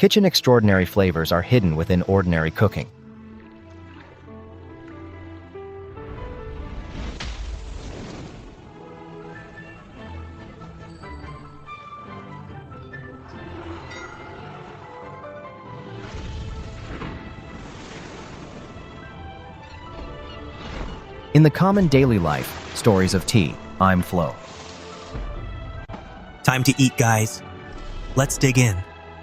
Kitchen extraordinary flavors are hidden within ordinary cooking. In the common daily life, stories of tea, I'm Flo. Time to eat, guys. Let's dig in.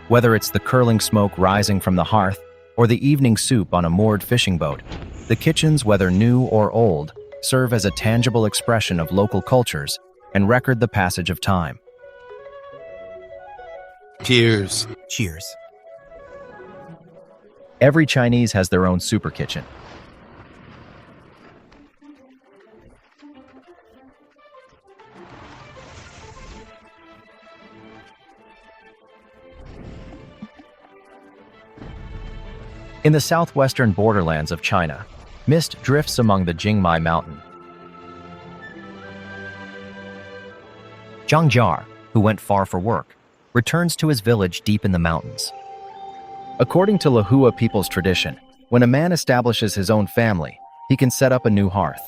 Whether it's the curling smoke rising from the hearth or the evening soup on a moored fishing boat, the kitchens, whether new or old, serve as a tangible expression of local cultures and record the passage of time. Cheers. Cheers. Every Chinese has their own super kitchen. In the southwestern borderlands of China, mist drifts among the Jingmai Mountain. Zhang Jiar, who went far for work, returns to his village deep in the mountains. According to Lahua people's tradition, when a man establishes his own family, he can set up a new hearth.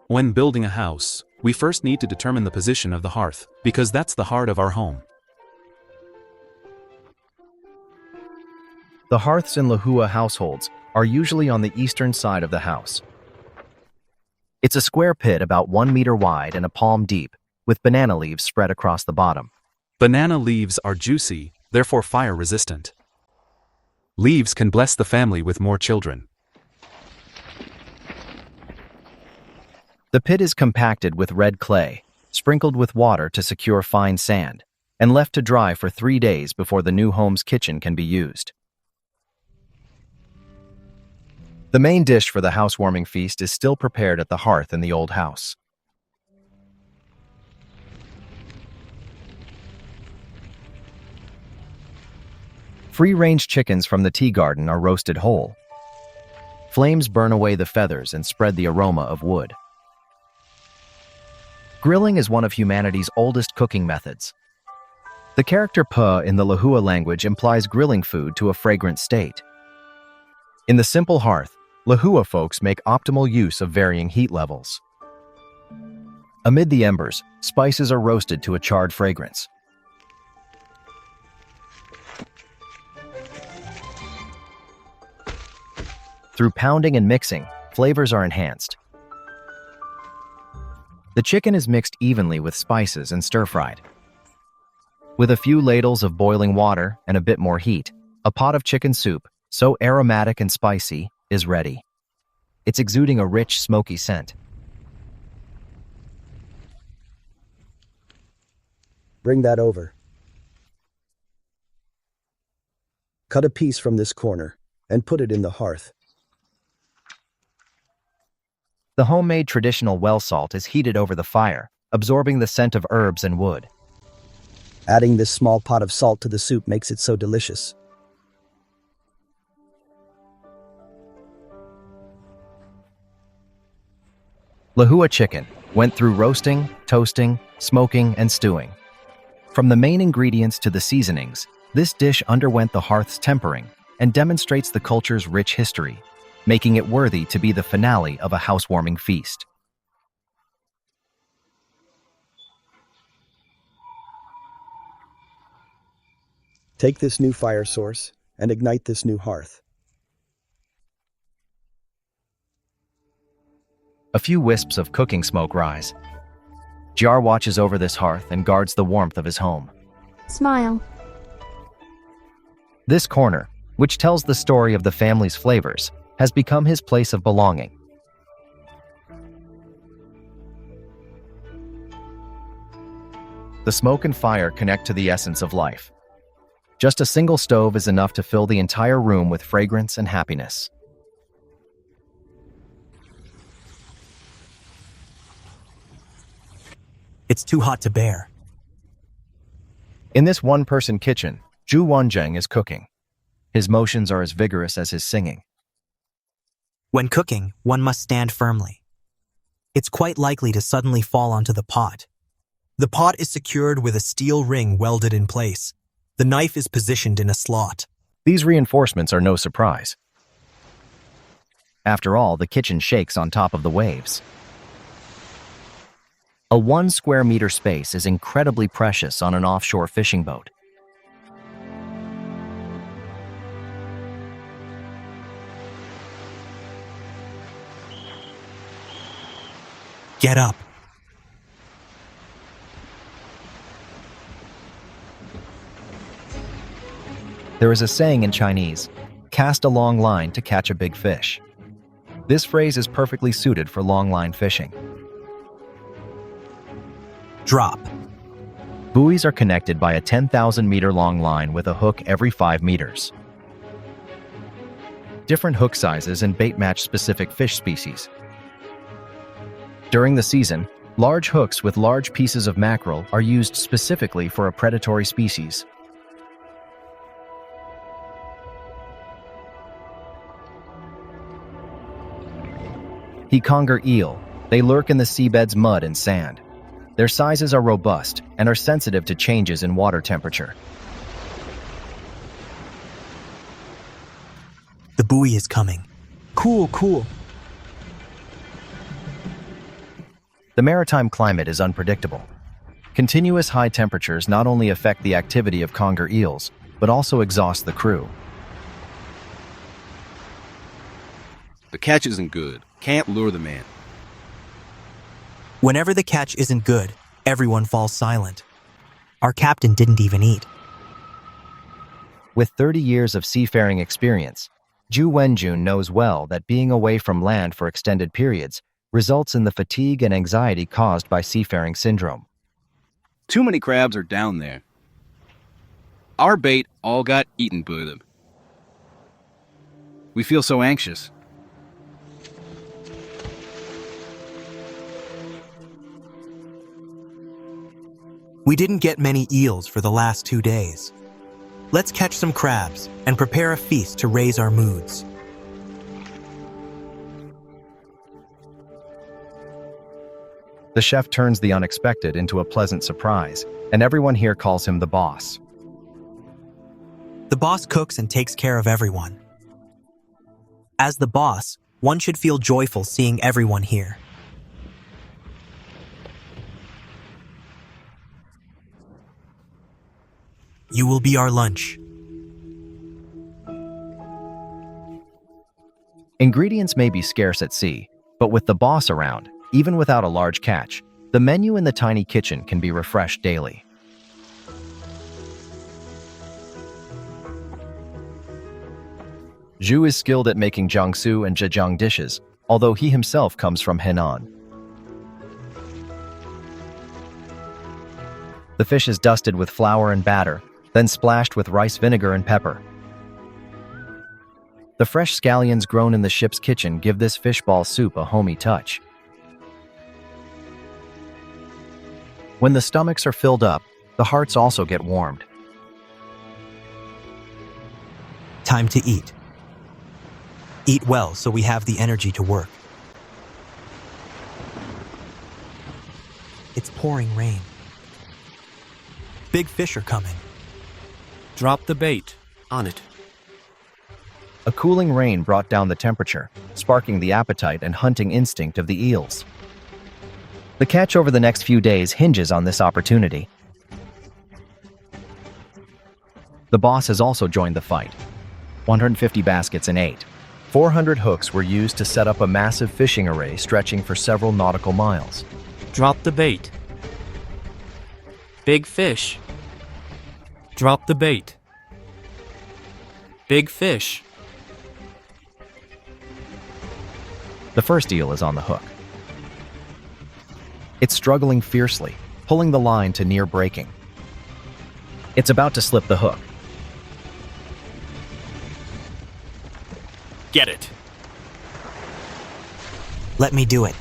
When building a house, we first need to determine the position of the hearth, because that's the heart of our home. The hearths in Lahua households are usually on the eastern side of the house. It's a square pit about 1 meter wide and a palm deep, with banana leaves spread across the bottom. Banana leaves are juicy, therefore fire-resistant. Leaves can bless the family with more children. The pit is compacted with red clay, sprinkled with water to secure fine sand, and left to dry for 3 days before the new home's kitchen can be used. The main dish for the housewarming feast is still prepared at the hearth in the old house. Free-range chickens from the tea garden are roasted whole. Flames burn away the feathers and spread the aroma of wood. Grilling is one of humanity's oldest cooking methods. The character "pu" in the Lahua language implies grilling food to a fragrant state. In the simple hearth, Lahua folks make optimal use of varying heat levels. Amid the embers, spices are roasted to a charred fragrance. Through pounding and mixing, flavors are enhanced. The chicken is mixed evenly with spices and stir-fried. With a few ladles of boiling water and a bit more heat, a pot of chicken soup, so aromatic and spicy, is ready. It's exuding a rich, smoky scent. Bring that over. Cut a piece from this corner and put it in the hearth. The homemade traditional well salt is heated over the fire, absorbing the scent of herbs and wood. Adding this small pot of salt to the soup makes it so delicious. Lahua chicken went through roasting, toasting, smoking, and stewing. From the main ingredients to the seasonings, this dish underwent the hearth's tempering and demonstrates the culture's rich history, making it worthy to be the finale of a housewarming feast. Take this new fire source and ignite this new hearth. A few wisps of cooking smoke rise. Jiar watches over this hearth and guards the warmth of his home. Smile. This corner, which tells the story of the family's flavors, has become his place of belonging. The smoke and fire connect to the essence of life. Just a single stove is enough to fill the entire room with fragrance and happiness. It's too hot to bear. In this one-person kitchen, Zhu Wanzheng is cooking. His motions are as vigorous as his singing. When cooking, one must stand firmly. It's quite likely to suddenly fall onto the pot. The pot is secured with a steel ring welded in place. The knife is positioned in a slot. These reinforcements are no surprise. After all, the kitchen shakes on top of the waves. A 1 square meter space is incredibly precious on an offshore fishing boat. Get up. There is a saying in Chinese, cast a long line to catch a big fish. This phrase is perfectly suited for longline fishing. Drop. Buoys are connected by a 10,000-meter long line with a hook every 5 meters. Different hook sizes and bait match specific fish species. During the season, large hooks with large pieces of mackerel are used specifically for a predatory species. Conger eel. They lurk in the seabed's mud and sand. Their sizes are robust and are sensitive to changes in water temperature. The buoy is coming. Cool, cool. The maritime climate is unpredictable. Continuous high temperatures not only affect the activity of conger eels, but also exhaust the crew. The catch isn't good. Can't lure the man. Whenever the catch isn't good, everyone falls silent. Our captain didn't even eat. With 30 years of seafaring experience, Zhu Wenjun knows well that being away from land for extended periods results in the fatigue and anxiety caused by seafaring syndrome. Too many crabs are down there. Our bait all got eaten by them. We feel so anxious. We didn't get many eels for the last 2 days. Let's catch some crabs and prepare a feast to raise our moods. The chef turns the unexpected into a pleasant surprise, and everyone here calls him the boss. The boss cooks and takes care of everyone. As the boss, one should feel joyful seeing everyone here. You will be our lunch. Ingredients may be scarce at sea, but with the boss around, even without a large catch, the menu in the tiny kitchen can be refreshed daily. Zhu is skilled at making jiangsu and zhejiang dishes, although he himself comes from Henan. The fish is dusted with flour and batter, then splashed with rice vinegar and pepper. The fresh scallions grown in the ship's kitchen give this fishball soup a homey touch. When the stomachs are filled up, the hearts also get warmed. Time to eat. Eat well so we have the energy to work. It's pouring rain. Big fish are coming. Drop the bait. On it. A cooling rain brought down the temperature, sparking the appetite and hunting instinct of the eels. The catch over the next few days hinges on this opportunity. The boss has also joined the fight. 150 baskets and 400 hooks were used to set up a massive fishing array stretching for several nautical miles. Drop the bait. Big fish. Drop the bait. Big fish. The first eel is on the hook. It's struggling fiercely, pulling the line to near breaking. It's about to slip the hook. Get it. Let me do it.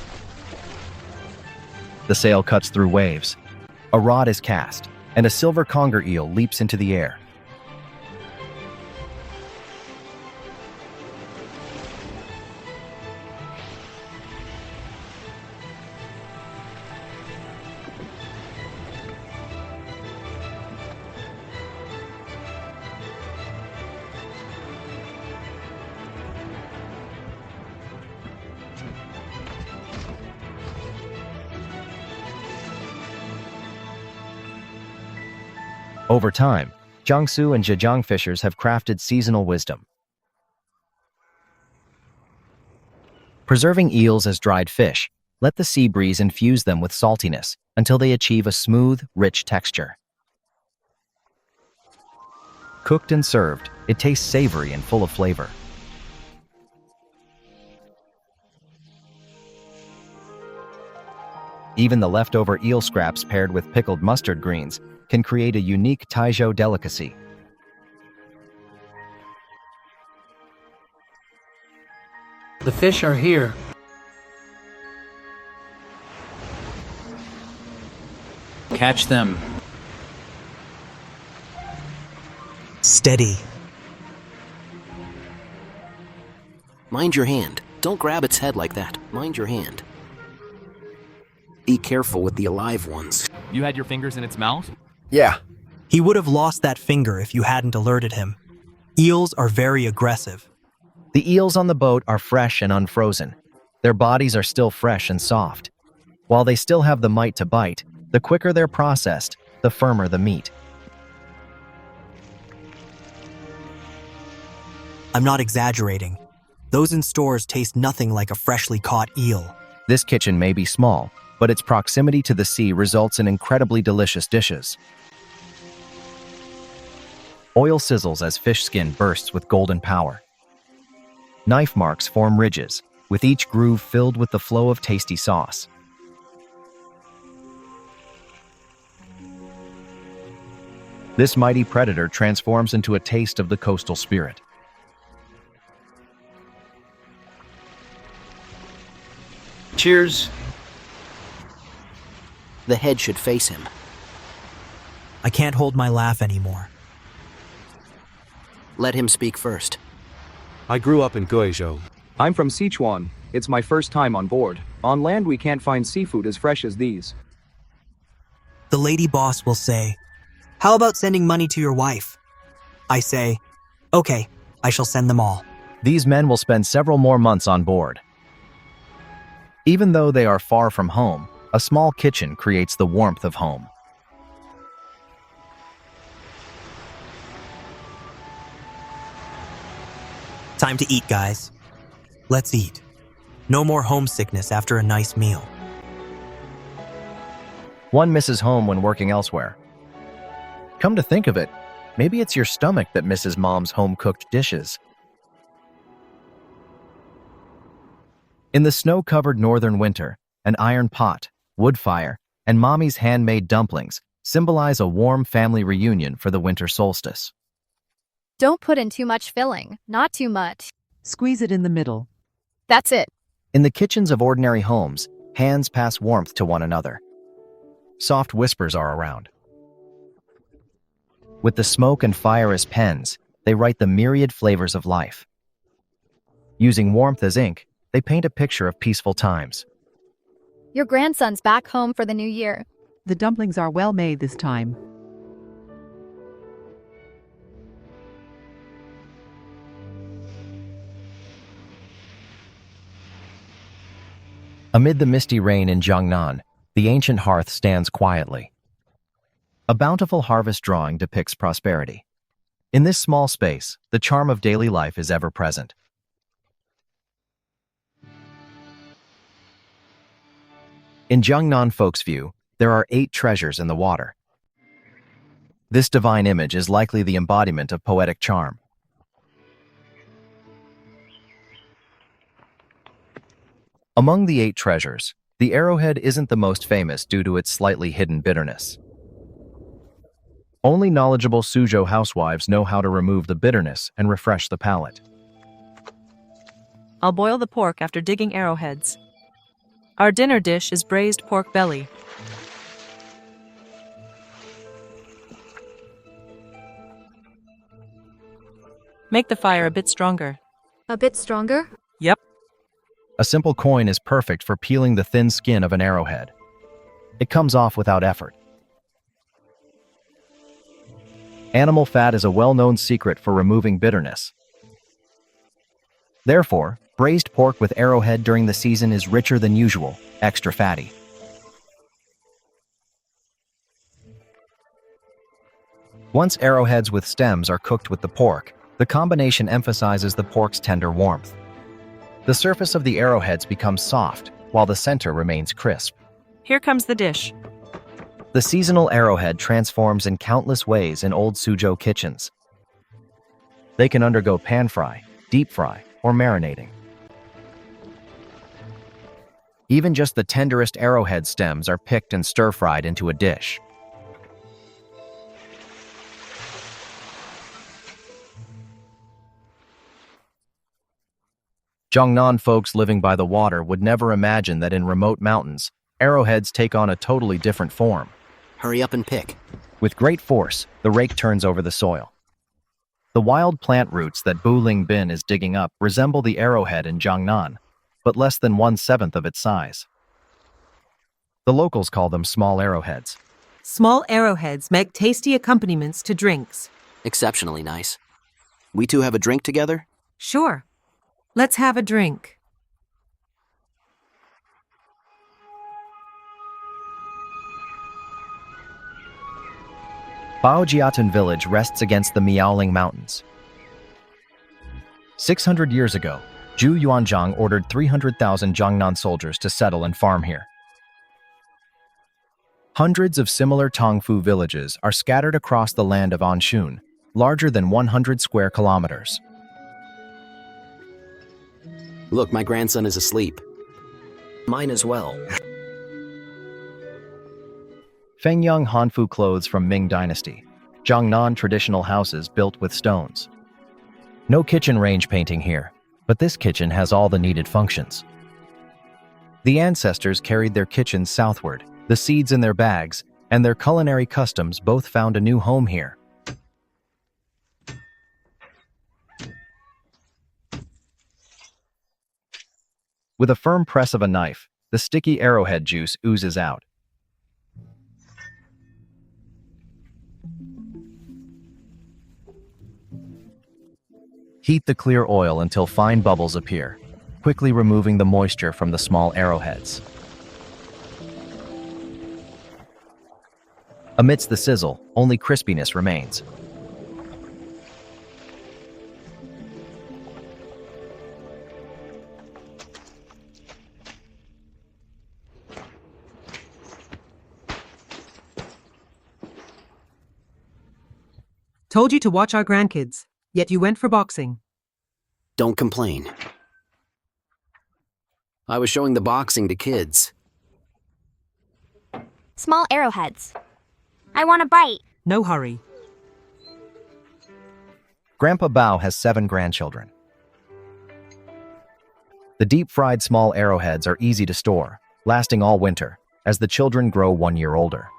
The sail cuts through waves. A rod is cast, and a silver conger eel leaps into the air. Over time, Jiangsu and Zhejiang fishers have crafted seasonal wisdom. Preserving eels as dried fish, let the sea breeze infuse them with saltiness until they achieve a smooth, rich texture. Cooked and served, it tastes savory and full of flavor. Even the leftover eel scraps paired with pickled mustard greens can create a unique Taizhou delicacy. The fish are here. Catch them. Steady. Mind your hand. Don't grab its head like that. Mind your hand. Be careful with the alive ones. You had your fingers in its mouth? Yeah. He would have lost that finger if you hadn't alerted him. Eels are very aggressive. The eels on the boat are fresh and unfrozen. Their bodies are still fresh and soft. While they still have the might to bite, the quicker they're processed, the firmer the meat. I'm not exaggerating. Those in stores taste nothing like a freshly caught eel. This kitchen may be small, but its proximity to the sea results in incredibly delicious dishes. Oil sizzles as fish skin bursts with golden power. Knife marks form ridges, with each groove filled with the flow of tasty sauce. This mighty predator transforms into a taste of the coastal spirit. Cheers. The head should face him. I can't hold my laugh anymore. Let him speak first. I grew up in Guizhou. I'm from Sichuan. It's my first time on board. On land, we can't find seafood as fresh as these. The lady boss will say, "How about sending money to your wife?" I say, "Okay, I shall send them all." These men will spend several more months on board. Even though they are far from home, a small kitchen creates the warmth of home. Time to eat, guys. Let's eat. No more homesickness after a nice meal. One misses home when working elsewhere. Come to think of it, maybe it's your stomach that misses mom's home-cooked dishes. In the snow-covered northern winter, an iron pot, wood fire, and mommy's handmade dumplings symbolize a warm family reunion for the winter solstice. Don't put in too much filling, not too much. Squeeze it in the middle. That's it. In the kitchens of ordinary homes, hands pass warmth to one another. Soft whispers are around. With the smoke and fire as pens, they write the myriad flavors of life. Using warmth as ink, they paint a picture of peaceful times. Your grandson's back home for the new year. The dumplings are well made this time. Amid the misty rain in Jiangnan, the ancient hearth stands quietly. A bountiful harvest drawing depicts prosperity. In this small space, the charm of daily life is ever present. In Jiangnan folks' view, there are 8 treasures in the water. This divine image is likely the embodiment of poetic charm. Among the 8 treasures, the arrowhead isn't the most famous due to its slightly hidden bitterness. Only knowledgeable Suzhou housewives know how to remove the bitterness and refresh the palate. I'll boil the pork after digging arrowheads. Our dinner dish is braised pork belly. Make the fire a bit stronger. A bit stronger? Yep. A simple coin is perfect for peeling the thin skin of an arrowhead. It comes off without effort. Animal fat is a well-known secret for removing bitterness. Therefore, braised pork with arrowhead during the season is richer than usual, extra fatty. Once arrowheads with stems are cooked with the pork, the combination emphasizes the pork's tender warmth. The surface of the arrowheads becomes soft, while the center remains crisp. Here comes the dish. The seasonal arrowhead transforms in countless ways in old Suzhou kitchens. They can undergo pan-fry, deep fry, or marinating. Even just the tenderest arrowhead stems are picked and stir-fried into a dish. Jiangnan folks living by the water would never imagine that in remote mountains, arrowheads take on a totally different form. Hurry up and pick. With great force, the rake turns over the soil. The wild plant roots that Bu Lingbin is digging up resemble the arrowhead in Jiangnan, but less than 1/7 of its size. The locals call them small arrowheads. Small arrowheads make tasty accompaniments to drinks. Exceptionally nice. We two have a drink together? Sure. Let's have a drink. Baojiatan village rests against the Miaoling Mountains. 600 years ago, Zhu Yuanzhang ordered 300,000 Jiangnan soldiers to settle and farm here. Hundreds of similar Tongfu villages are scattered across the land of Anshun, larger than 100 square kilometers. Look, my grandson is asleep. Mine as well. Fengyang Hanfu clothes from Ming Dynasty, Jiangnan traditional houses built with stones. No kitchen range painting here, but this kitchen has all the needed functions. The ancestors carried their kitchens southward, the seeds in their bags, and their culinary customs both found a new home here. With a firm press of a knife, the sticky arrowhead juice oozes out. Heat the clear oil until fine bubbles appear, quickly removing the moisture from the small arrowheads. Amidst the sizzle, only crispiness remains. Told you to watch our grandkids, yet you went for boxing. Don't complain. I was showing the boxing to kids. Small arrowheads. I want a bite. No hurry. Grandpa Bao has 7 grandchildren. The deep-fried small arrowheads are easy to store, lasting all winter, as the children grow 1 year older.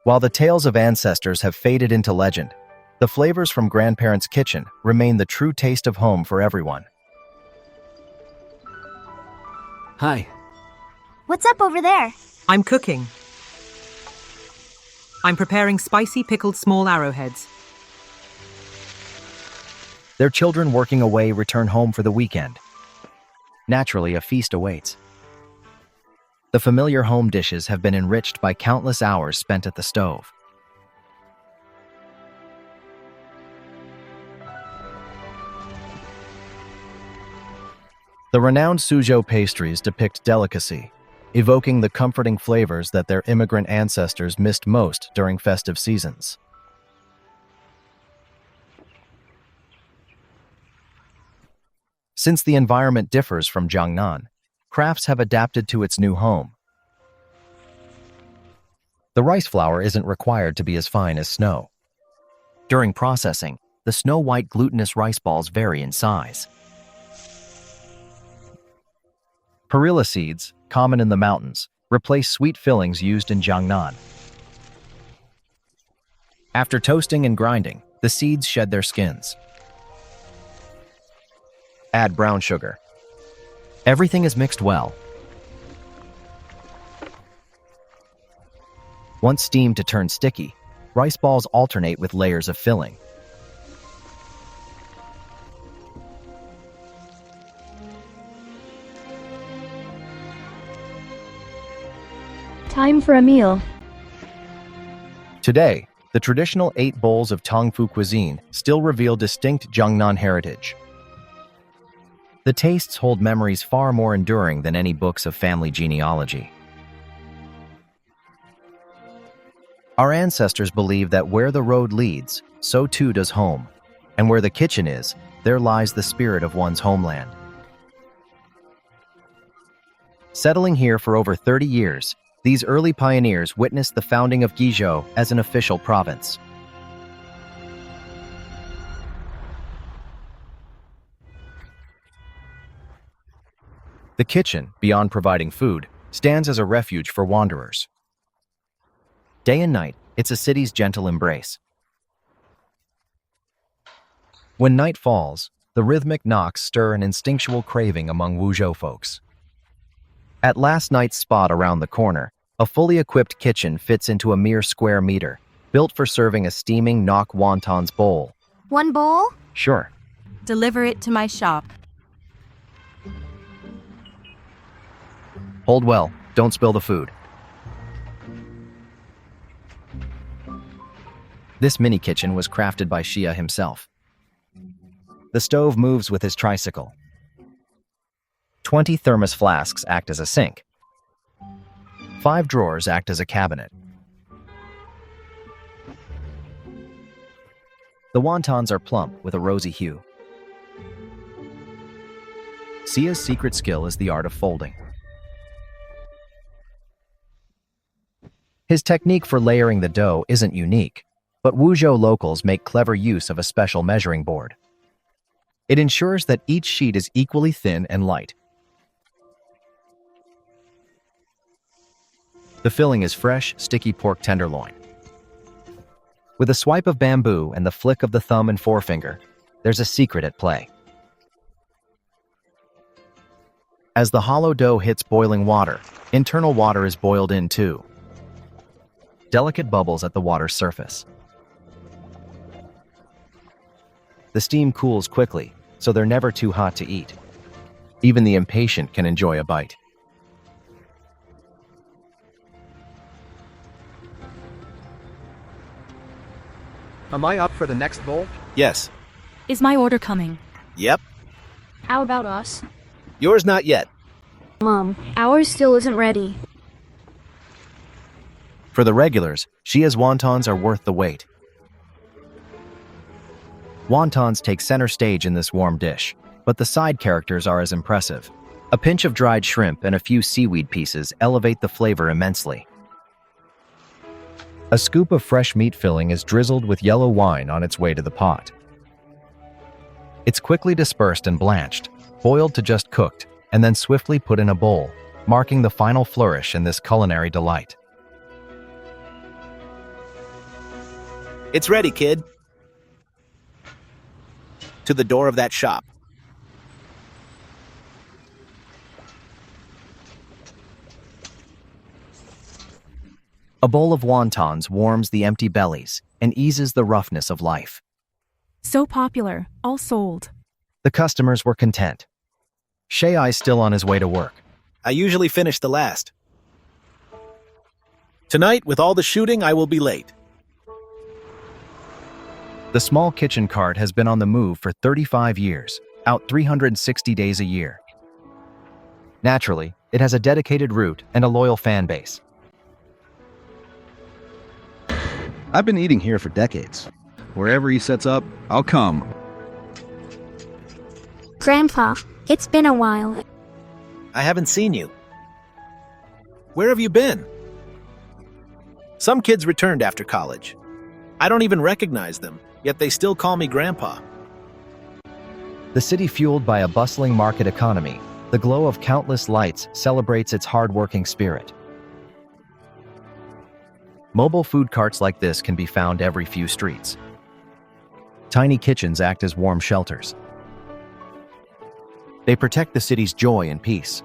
While the tales of ancestors have faded into legend, the flavors from grandparents' kitchen remain the true taste of home for everyone. Hi. What's up over there? I'm cooking. I'm preparing spicy pickled small arrowheads. Their children working away return home for the weekend. Naturally, a feast awaits. The familiar home dishes have been enriched by countless hours spent at the stove. The renowned Suzhou pastries depict delicacy, evoking the comforting flavors that their immigrant ancestors missed most during festive seasons. Since the environment differs from Jiangnan, crafts have adapted to its new home. The rice flour isn't required to be as fine as snow. During processing, the snow-white glutinous rice balls vary in size. Perilla seeds, common in the mountains, replace sweet fillings used in Jiangnan. After toasting and grinding, the seeds shed their skins. Add brown sugar. Everything is mixed well. Once steamed to turn sticky, rice balls alternate with layers of filling. Time for a meal. Today, the traditional 8 bowls of Tongfu cuisine still reveal distinct Jiangnan heritage. The tastes hold memories far more enduring than any books of family genealogy. Our ancestors believed that where the road leads, so too does home, and where the kitchen is, there lies the spirit of one's homeland. Settling here for over 30 years, these early pioneers witnessed the founding of Guizhou as an official province. The kitchen, beyond providing food, stands as a refuge for wanderers. Day and night, it's a city's gentle embrace. When night falls, the rhythmic knocks stir an instinctual craving among Wuzhou folks. At last night's spot around the corner, a fully equipped kitchen fits into a mere square meter, built for serving a steaming nok wontons bowl. One bowl? Sure. Deliver it to my shop. Hold well, don't spill the food. This mini kitchen was crafted by Xia himself. The stove moves with his tricycle. 20 thermos flasks act as a sink. 5 drawers act as a cabinet. The wontons are plump with a rosy hue. Xia's secret skill is the art of folding. His technique for layering the dough isn't unique, but Wuzhou locals make clever use of a special measuring board. It ensures that each sheet is equally thin and light. The filling is fresh, sticky pork tenderloin. With a swipe of bamboo and the flick of the thumb and forefinger, there's a secret at play. As the hollow dough hits boiling water, internal water is boiled in too. Delicate bubbles at the water's surface. The steam cools quickly, so they're never too hot to eat. Even the impatient can enjoy a bite. Am I up for the next bowl? Yes. Is my order coming? Yep. How about us? Yours not yet. Mom, ours still isn't ready. For the regulars, Xia's wontons are worth the wait. Wontons take center stage in this warm dish, but the side characters are as impressive. A pinch of dried shrimp and a few seaweed pieces elevate the flavor immensely. A scoop of fresh meat filling is drizzled with yellow wine on its way to the pot. It's quickly dispersed and blanched, boiled to just cooked, and then swiftly put in a bowl, marking the final flourish in this culinary delight. It's ready, kid. To the door of that shop. A bowl of wontons warms the empty bellies and eases the roughness of life. So popular, all sold. The customers were content. Shai's still on his way to work. I usually finish the last. Tonight, with all the shooting, I will be late. The small kitchen cart has been on the move for 35 years, out 360 days a year. Naturally, it has a dedicated route and a loyal fan base. I've been eating here for decades. Wherever he sets up, I'll come. Grandpa, it's been a while. I haven't seen you. Where have you been? Some kids returned after college. I don't even recognize them, yet they still call me Grandpa. The city, fueled by a bustling market economy, the glow of countless lights celebrates its hard-working spirit. Mobile food carts like this can be found every few streets. Tiny kitchens act as warm shelters. They protect the city's joy and peace.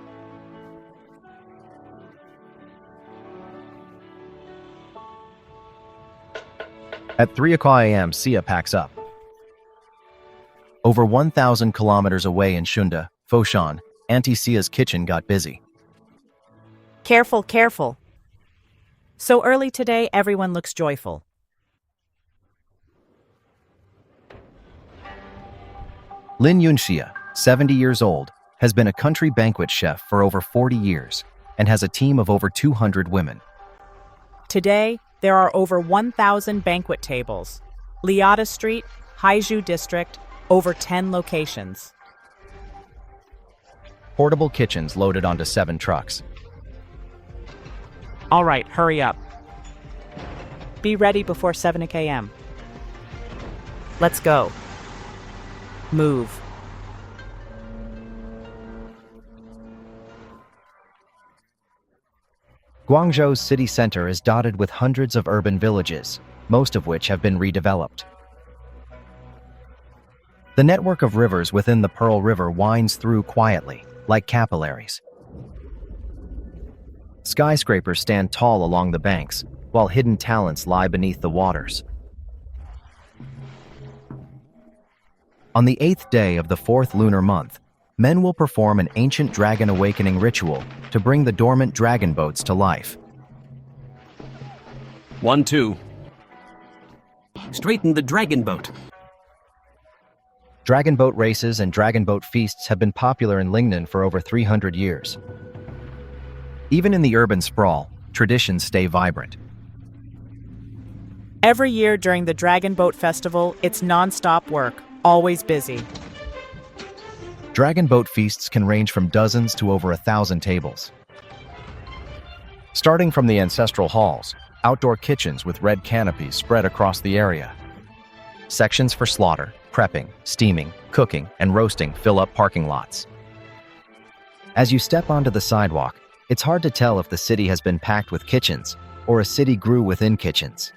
At 3 a.m., Xia packs up. Over 1,000 kilometers away in Shunda, Foshan, Auntie Xia's kitchen got busy. Careful, careful. So early today, everyone looks joyful. Lin Yunxia, 70 years old, has been a country banquet chef for over 40 years and has a team of over 200 women. Today, there are over 1,000 banquet tables. Liada Street, Haizhu District, over 10 locations. Portable kitchens loaded onto 7 trucks. All right, hurry up. Be ready before 7 a.m. Let's go. Move. Guangzhou's city center is dotted with hundreds of urban villages, most of which have been redeveloped. The network of rivers within the Pearl River winds through quietly, like capillaries. Skyscrapers stand tall along the banks, while hidden talents lie beneath the waters. On the 8th day of the 4th lunar month, men will perform an ancient dragon awakening ritual to bring the dormant dragon boats to life. 1, 2. Straighten the dragon boat. Dragon boat races and dragon boat feasts have been popular in Lingnan for over 300 years. Even in the urban sprawl, traditions stay vibrant. Every year during the Dragon Boat Festival, it's non-stop work, always busy. Dragon boat feasts can range from dozens to over 1,000 tables. Starting from the ancestral halls, outdoor kitchens with red canopies spread across the area. Sections for slaughter, prepping, steaming, cooking, and roasting fill up parking lots. As you step onto the sidewalk, it's hard to tell if the city has been packed with kitchens or a city grew within kitchens.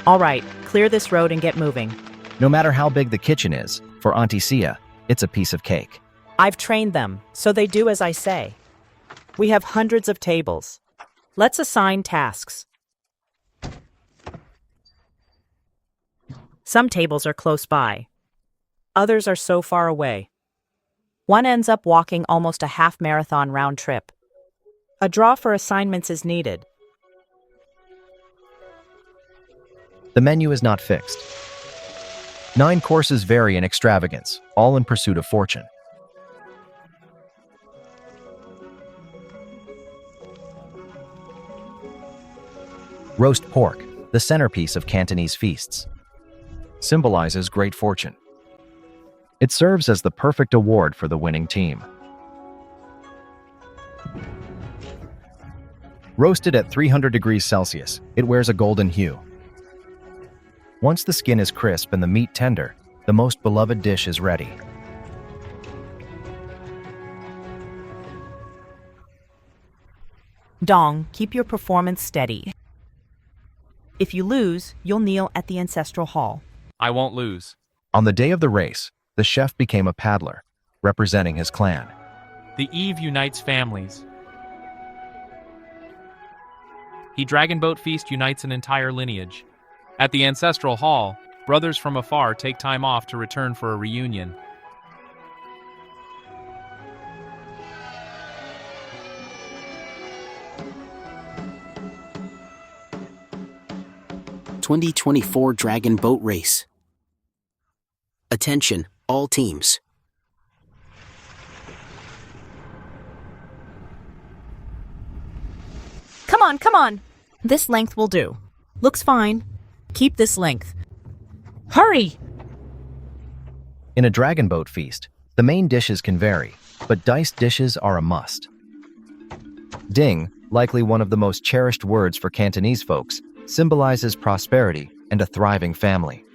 All right, clear this road and get moving. No matter how big the kitchen is, for Auntie Sia, it's a piece of cake. I've trained them, so they do as I say. We have hundreds of tables. Let's assign tasks. Some tables are close by. Others are so far away. One ends up walking almost a half-marathon round trip. A draw for assignments is needed. The menu is not fixed. 9 courses vary in extravagance, all in pursuit of fortune. Roast pork, the centerpiece of Cantonese feasts, symbolizes great fortune. It serves as the perfect award for the winning team. Roasted at 300 degrees Celsius, it wears a golden hue. Once the skin is crisp and the meat tender, the most beloved dish is ready. Dong, keep your performance steady. If you lose, you'll kneel at the ancestral hall. I won't lose. On the day of the race, the chef became a paddler, representing his clan. The Eve unites families. The Dragon Boat Feast unites an entire lineage. At the ancestral hall, brothers from afar take time off to return for a reunion. "2024 Dragon Boat Race. Attention, all teams. Come on, come on! This length will do. Looks fine. Keep this length. Hurry! In a dragon boat feast, the main dishes can vary, but diced dishes are a must. Ding, likely one of the most cherished words for Cantonese folks, symbolizes prosperity and a thriving family.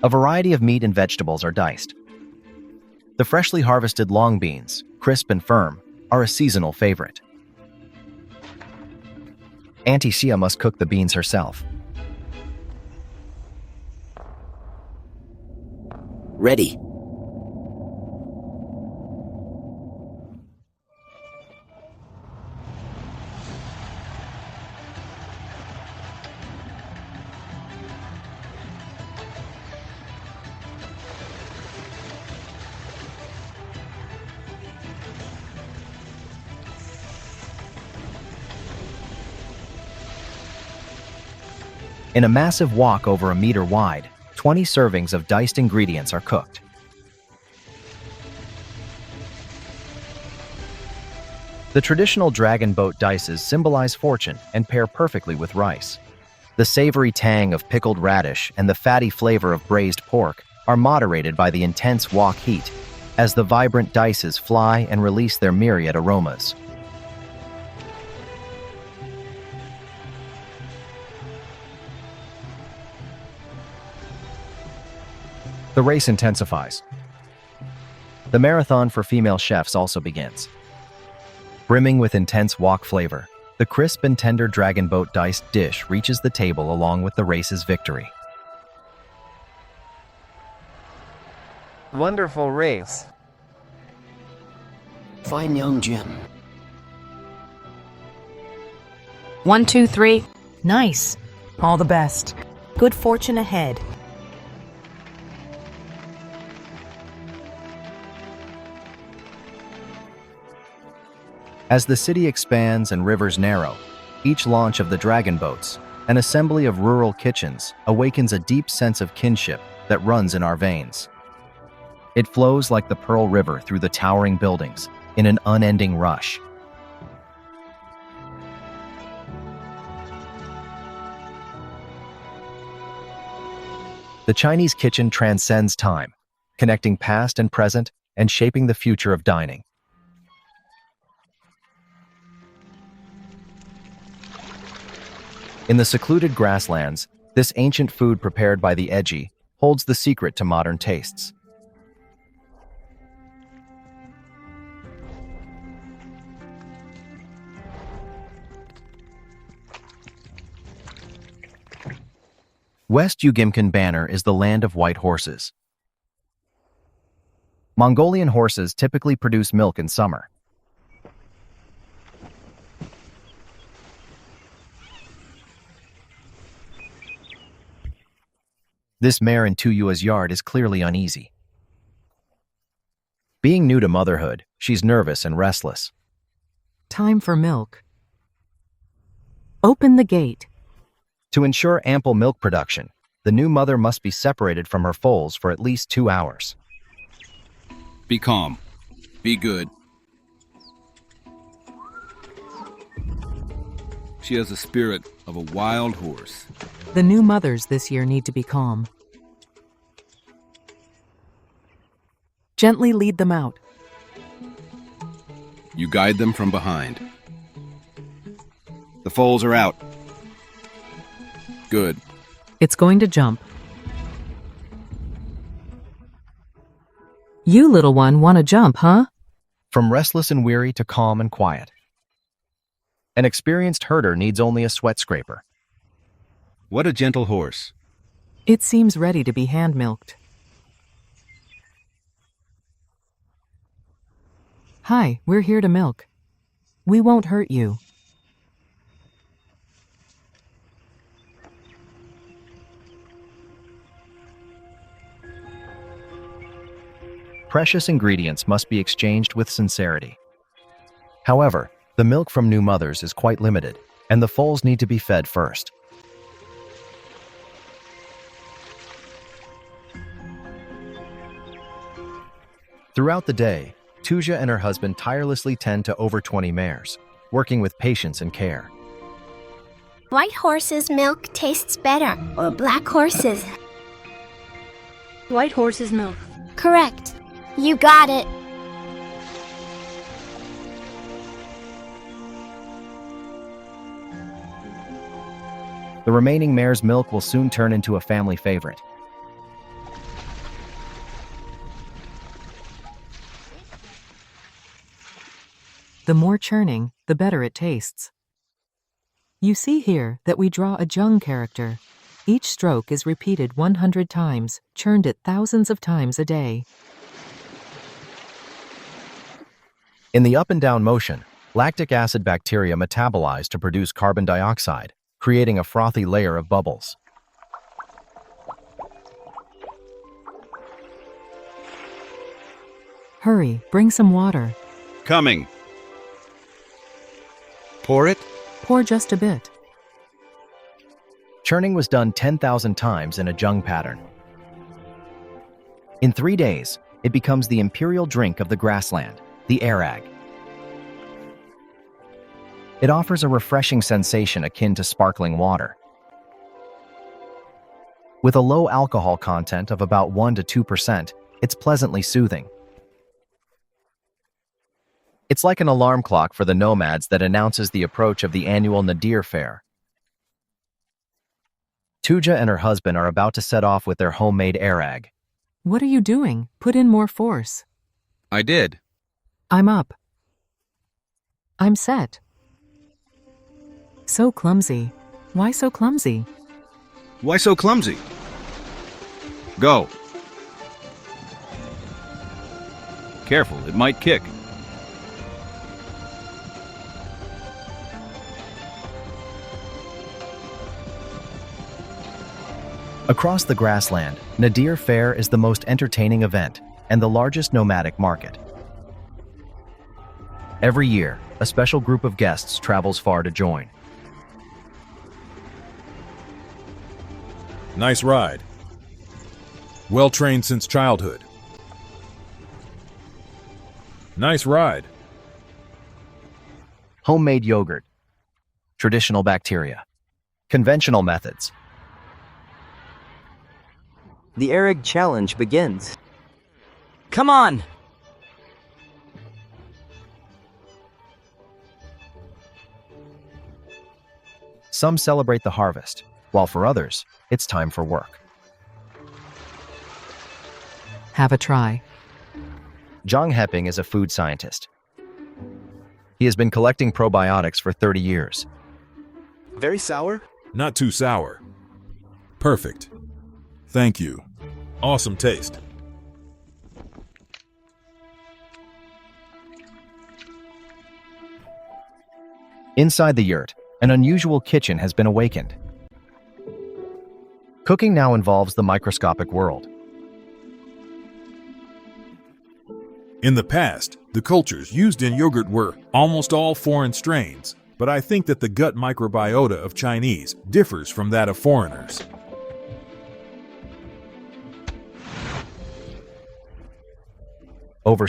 A variety of meat and vegetables are diced. The freshly harvested long beans, crisp and firm, are a seasonal favorite. Auntie Xia must cook the beans herself. Ready. In a massive wok over a meter wide, 20 servings of diced ingredients are cooked. The traditional dragon boat dices symbolize fortune and pair perfectly with rice. The savory tang of pickled radish and the fatty flavor of braised pork are moderated by the intense wok heat, as the vibrant dices fly and release their myriad aromas. The race intensifies. The marathon for female chefs also begins. Brimming with intense wok flavor, the crisp and tender dragon boat diced dish reaches the table along with the race's victory. Wonderful race. Fine young Jim. 1, 2, 3. Nice. All the best. Good fortune ahead. As the city expands and rivers narrow, each launch of the dragon boats, an assembly of rural kitchens, awakens a deep sense of kinship that runs in our veins. It flows like the Pearl River through the towering buildings in an unending rush. The Chinese kitchen transcends time, connecting past and present and shaping the future of dining. In the secluded grasslands, this ancient food prepared by the Edgy holds the secret to modern tastes. West Ugimkan Banner is the land of white horses. Mongolian horses typically produce milk in summer. This mare in Tuyua's yard is clearly uneasy. Being new to motherhood, she's nervous and restless. Time for milk. Open the gate. To ensure ample milk production, the new mother must be separated from her foals for at least 2 hours. Be calm. Be good. She has the spirit of a wild horse. The new mothers this year need to be calm. Gently lead them out. You guide them from behind. The foals are out. Good. It's going to jump. You, little one, want to jump, huh? From restless and weary to calm and quiet. An experienced herder needs only a sweat scraper. What a gentle horse. It seems ready to be hand-milked. Hi, we're here to milk. We won't hurt you. Precious ingredients must be exchanged with sincerity. However, the milk from new mothers is quite limited, and the foals need to be fed first. Throughout the day, Tuja and her husband tirelessly tend to over 20 mares, working with patience and care. White horse's milk tastes better, or black horse's. White horse's milk. Correct. You got it. The remaining mare's milk will soon turn into a family favorite. The more churning, the better it tastes. You see here that we draw a Jung character. Each stroke is repeated 100 times, churned it thousands of times a day. In the up and down motion, lactic acid bacteria metabolize to produce carbon dioxide, creating a frothy layer of bubbles. Hurry, bring some water. Coming. Pour it? Pour just a bit. Churning was done 10,000 times in a Jung pattern. In 3 days, it becomes the imperial drink of the grassland, the airag. It offers a refreshing sensation akin to sparkling water. With a low alcohol content of about 1 to 2%, it's pleasantly soothing. It's like an alarm clock for the nomads that announces the approach of the annual Nadir Fair. Tuja and her husband are about to set off with their homemade airag. What are you doing? Put in more force. I did. I'm up. I'm set. So clumsy. Why so clumsy? Why so clumsy? Go. Careful, it might kick. Across the grassland, Nadir Fair is the most entertaining event and the largest nomadic market. Every year, a special group of guests travels far to join. Nice ride. Well trained since childhood. Nice ride. Homemade yogurt. Traditional bacteria. Conventional methods. The airag challenge begins. Come on! Some celebrate the harvest, while for others, it's time for work. Have a try. Zhang Heping is a food scientist. He has been collecting probiotics for 30 years. Very sour? Not too sour. Perfect. Thank you. Awesome taste. Inside the yurt, an unusual kitchen has been awakened. Cooking now involves the microscopic world. In the past, the cultures used in yogurt were almost all foreign strains, but I think that the gut microbiota of Chinese differs from that of foreigners. Over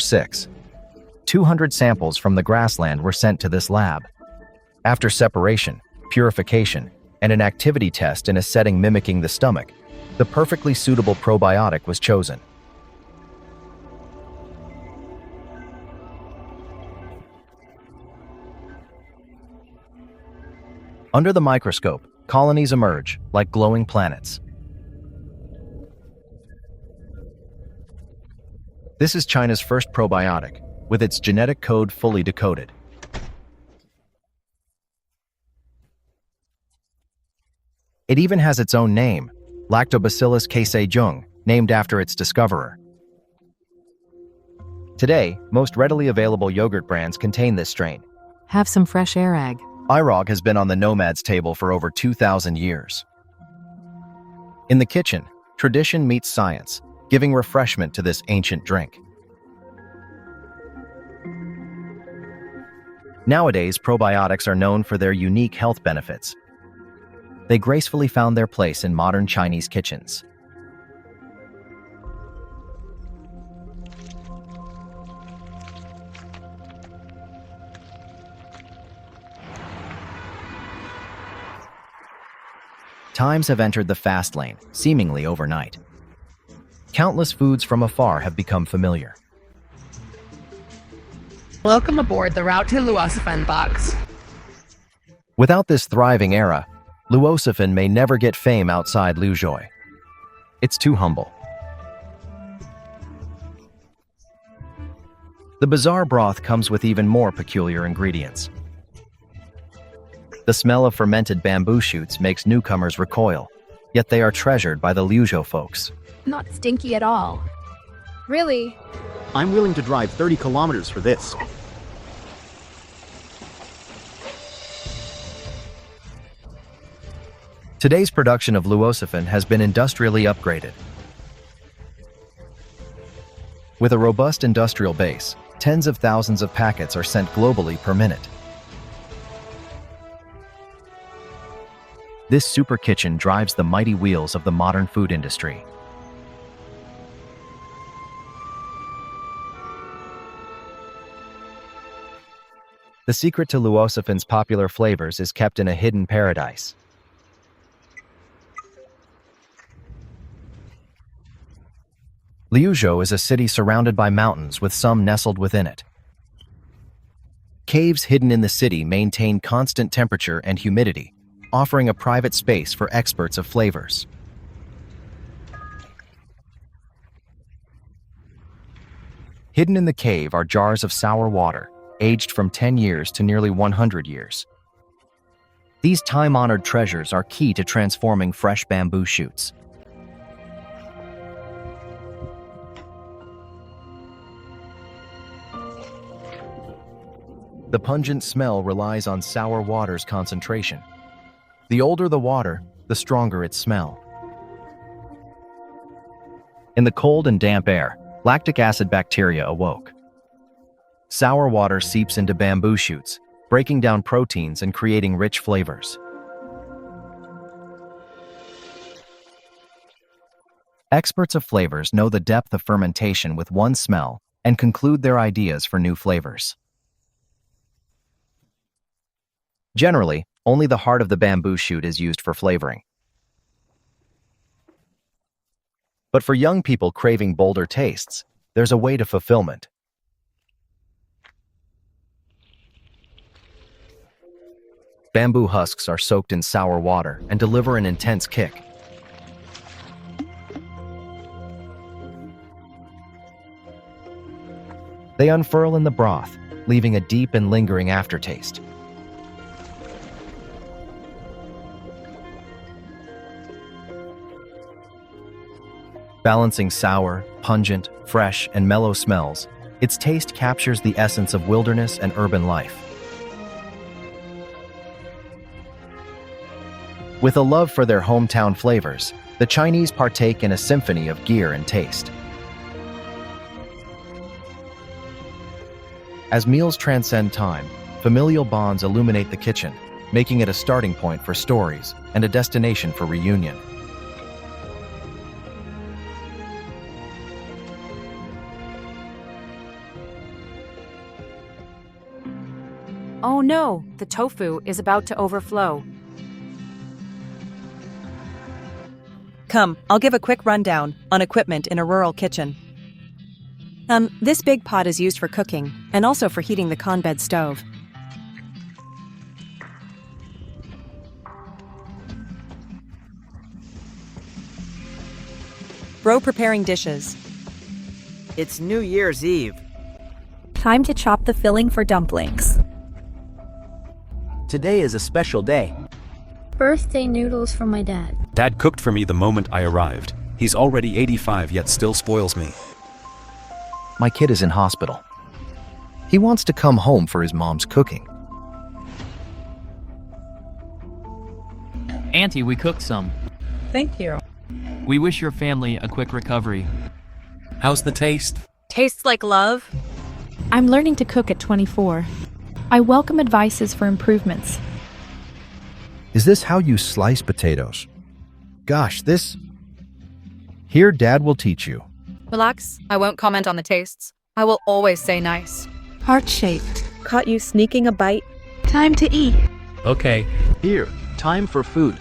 200 samples from the grassland were sent to this lab. After separation, purification, and an activity test in a setting mimicking the stomach, the perfectly suitable probiotic was chosen. Under the microscope, colonies emerge like glowing planets. This is China's first probiotic, with its genetic code fully decoded. It even has its own name, Lactobacillus casei-jung, named after its discoverer. Today, most readily available yogurt brands contain this strain. Have some fresh airag. Irog has been on the nomad's table for over 2,000 years. In the kitchen, tradition meets science, giving refreshment to this ancient drink. Nowadays, probiotics are known for their unique health benefits. They gracefully found their place in modern Chinese kitchens. Times have entered the fast lane, seemingly overnight. Countless foods from afar have become familiar. Welcome aboard the route to Luossifan box. Without this thriving era, Luossifan may never get fame outside Luzhou. It's too humble. The bizarre broth comes with even more peculiar ingredients. The smell of fermented bamboo shoots makes newcomers recoil, yet they are treasured by the Luzhou folks. Not stinky at all. Really? I'm willing to drive 30 kilometers for this. Today's production of Luossifan has been industrially upgraded. With a robust industrial base, tens of thousands of packets are sent globally per minute. This super kitchen drives the mighty wheels of the modern food industry. The secret to Luosophan's popular flavors is kept in a hidden paradise. Liuzhou is a city surrounded by mountains with some nestled within it. Caves hidden in the city maintain constant temperature and humidity, offering a private space for experts of flavors. Hidden in the cave are jars of sour water, aged from 10 years to nearly 100 years. These time-honored treasures are key to transforming fresh bamboo shoots. The pungent smell relies on sour water's concentration. The older the water, the stronger its smell. In the cold and damp air, lactic acid bacteria awoke. Sour water seeps into bamboo shoots, breaking down proteins and creating rich flavors. Experts of flavors know the depth of fermentation with one smell and conclude their ideas for new flavors. Generally, only the heart of the bamboo shoot is used for flavoring. But for young people craving bolder tastes, there's a way to fulfillment. Bamboo husks are soaked in sour water and deliver an intense kick. They unfurl in the broth, leaving a deep and lingering aftertaste. Balancing sour, pungent, fresh, and mellow smells, its taste captures the essence of wilderness and urban life. With a love for their hometown flavors, the Chinese partake in a symphony of gear and taste. As meals transcend time, familial bonds illuminate the kitchen, making it a starting point for stories and a destination for reunion. Oh no, the tofu is about to overflow. Come, I'll give a quick rundown on equipment in a rural kitchen. This big pot is used for cooking and also for heating the conbed stove. Bro preparing dishes. It's New Year's Eve. Time to chop the filling for dumplings. Today is a special day. Birthday noodles from my dad. Dad cooked for me the moment I arrived. He's already 85 yet still spoils me. My kid is in hospital. He wants to come home for his mom's cooking. Auntie, we cooked some. Thank you. We wish your family a quick recovery. How's the taste? Tastes like love. I'm learning to cook at 24. I welcome advices for improvements. Is this how you slice potatoes? Gosh, this... Here, Dad will teach you. Relax, I won't comment on the tastes. I will always say nice. Heart-shaped. Caught you sneaking a bite? Time to eat. Okay. Here, time for food.